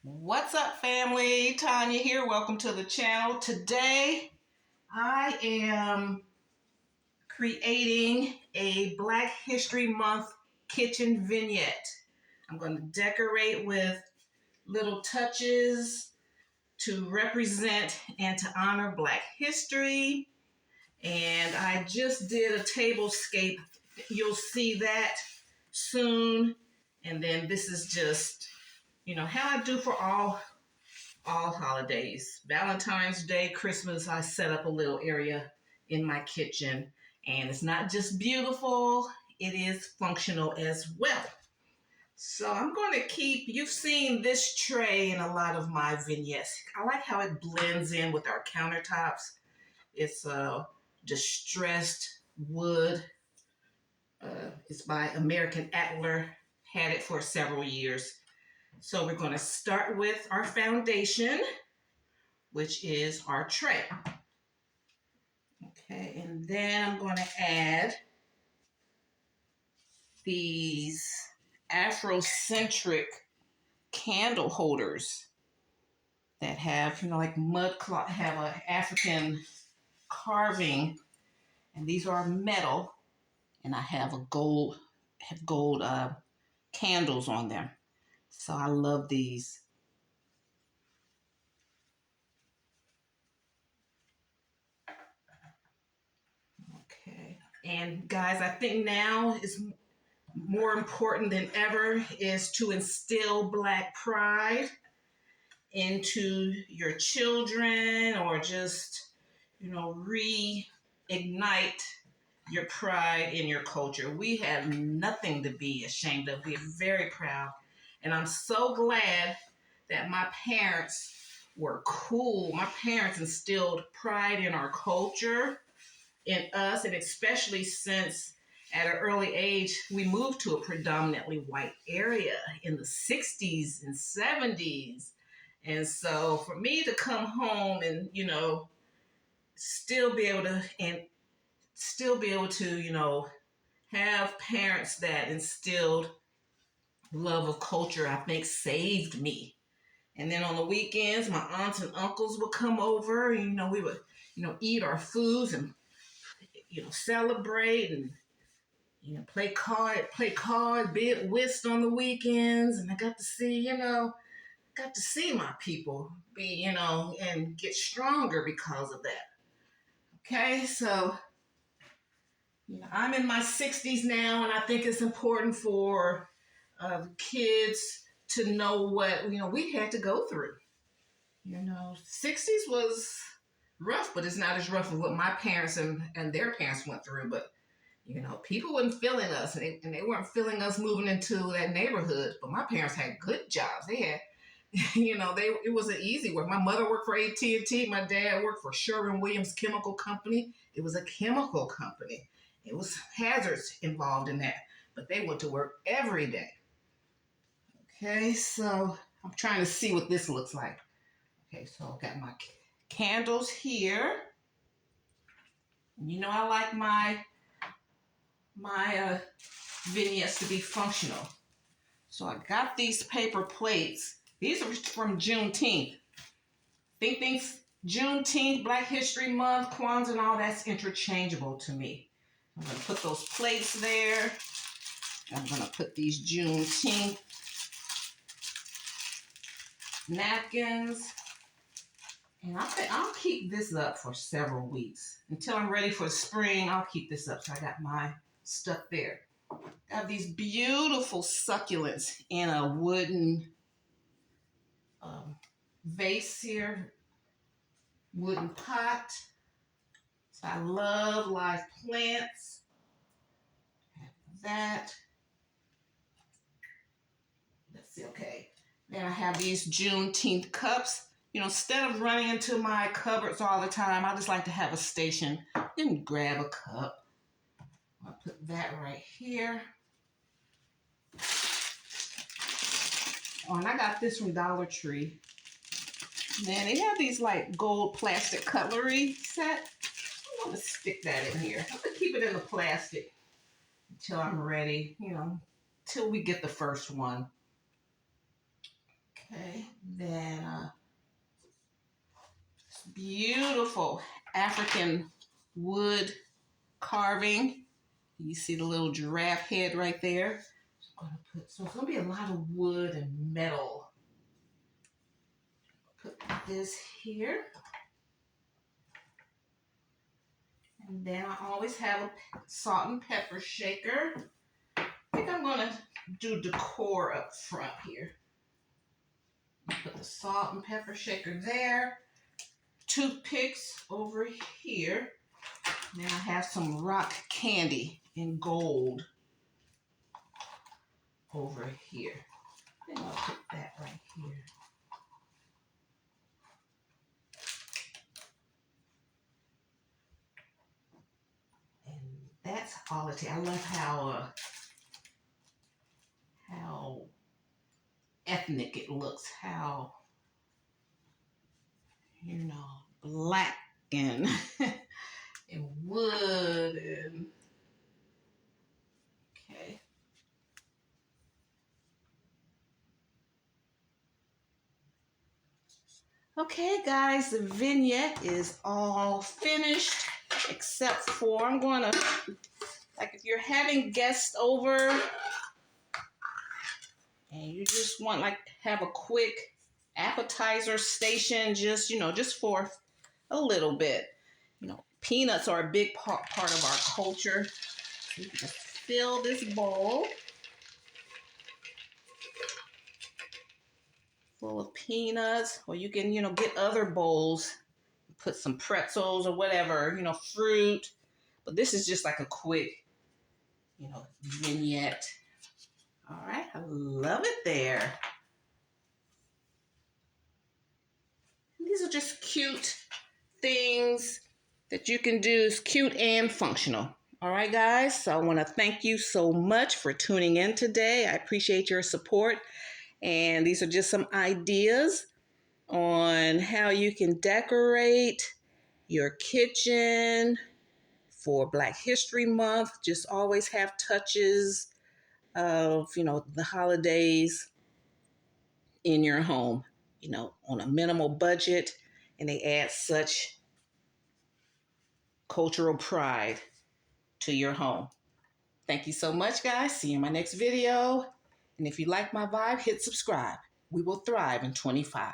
What's up, family? Tanya here. Welcome to the channel. Today, I am creating a Black History Month kitchen vignette. I'm going to decorate with little touches to represent and to honor Black history. And I just did a tablescape. You'll see that soon. And then this is just, how I do for all holidays. Valentine's Day, Christmas, I set up a little area in my kitchen. And it's not just beautiful, it is functional as well. So I'm going to you've seen this tray in a lot of my vignettes. I like how it blends in with our countertops. It's a distressed wood. It's by American Caterer. Had it for several years. So we're going to start with our foundation, which is our tray. Okay, and then I'm going to add these Afrocentric candle holders that have, like mud cloth, have an African carving, and these are metal, and I have gold candles on them. So I love these. Okay, and guys, I think now is more important than ever is to instill Black pride into your children, or just, reignite your pride in your culture. We have nothing to be ashamed of. We're very proud. And I'm so glad that my parents were cool. My parents instilled pride in our culture, in us, and especially since at an early age, we moved to a predominantly white area in the 60s and 70s. And so for me to come home and, still be able to, have parents that instilled love of culture, I think saved me. And then on the weekends, my aunts and uncles would come over, and, we would, eat our foods and, celebrate and, play cards, bid whist on the weekends. And I got to see, my people be, and get stronger because of that. Okay, so I'm in my 60s now, and I think it's important for kids to know what, we had to go through. 60s was rough, but it's not as rough as what my parents and their parents went through. But, people weren't feeling us, and they weren't feeling us moving into that neighborhood. But my parents had good jobs. They had, it wasn't easy work. My mother worked for AT&T. My dad worked for Sherwin-Williams Chemical Company. It was a chemical company. It was hazards involved in that. But they went to work every day. Okay, so I'm trying to see what this looks like. Okay, so I've got my candles here. I like my vignettes to be functional. So I got these paper plates. These are from Juneteenth. Think Juneteenth, Black History Month, Kwanzaa, and all that's interchangeable to me. I'm going to put those plates there. I'm going to put these Juneteenth napkins. And I'll keep this up for several weeks. Until I'm ready for spring, I'll keep this up. So I got my stuff there. I have these beautiful succulents in a wooden vase here. Wooden pot. So I love live plants. Have that. Let's see, okay. Then I have these Juneteenth cups. Instead of running into my cupboards all the time, I just like to have a station and grab a cup. I'll put that right here. Oh, and I got this from Dollar Tree. Man, they have these like gold plastic cutlery set. I'm going to stick that in here. I'm going to keep it in the plastic until I'm ready, till we get the first one. Okay, then beautiful African wood carving. You see the little giraffe head right there. So it's gonna be a lot of wood and metal. Put this here. And then I always have a salt and pepper shaker. I think I'm gonna do decor up front here. Put the salt and pepper shaker there. Toothpicks over here. Then I have some rock candy in gold over here. I think I'll put that right here. And that's quality. I love how ethnic it looks. How, you know, black and and wood and okay. Okay, guys, the vignette is all finished except for I'm gonna, like, if you're having guests over and you just want like have a quick appetizer station, just just for a little bit. Peanuts are a big part of our culture. So you can just fill this bowl full of peanuts, or you can, get other bowls, put some pretzels or whatever, fruit. But this is just like a quick, vignette. All right, I love it there. These are just cute things that you can do. It's cute and functional. All right, guys, so I want to thank you so much for tuning in today. I appreciate your support. And these are just some ideas on how you can decorate your kitchen for Black History Month. Just always have touches of, the holidays in your home, on a minimal budget, and they add such cultural pride to your home. Thank you so much, guys. See you in my next video. And if you like my vibe, hit subscribe. We will thrive in 25.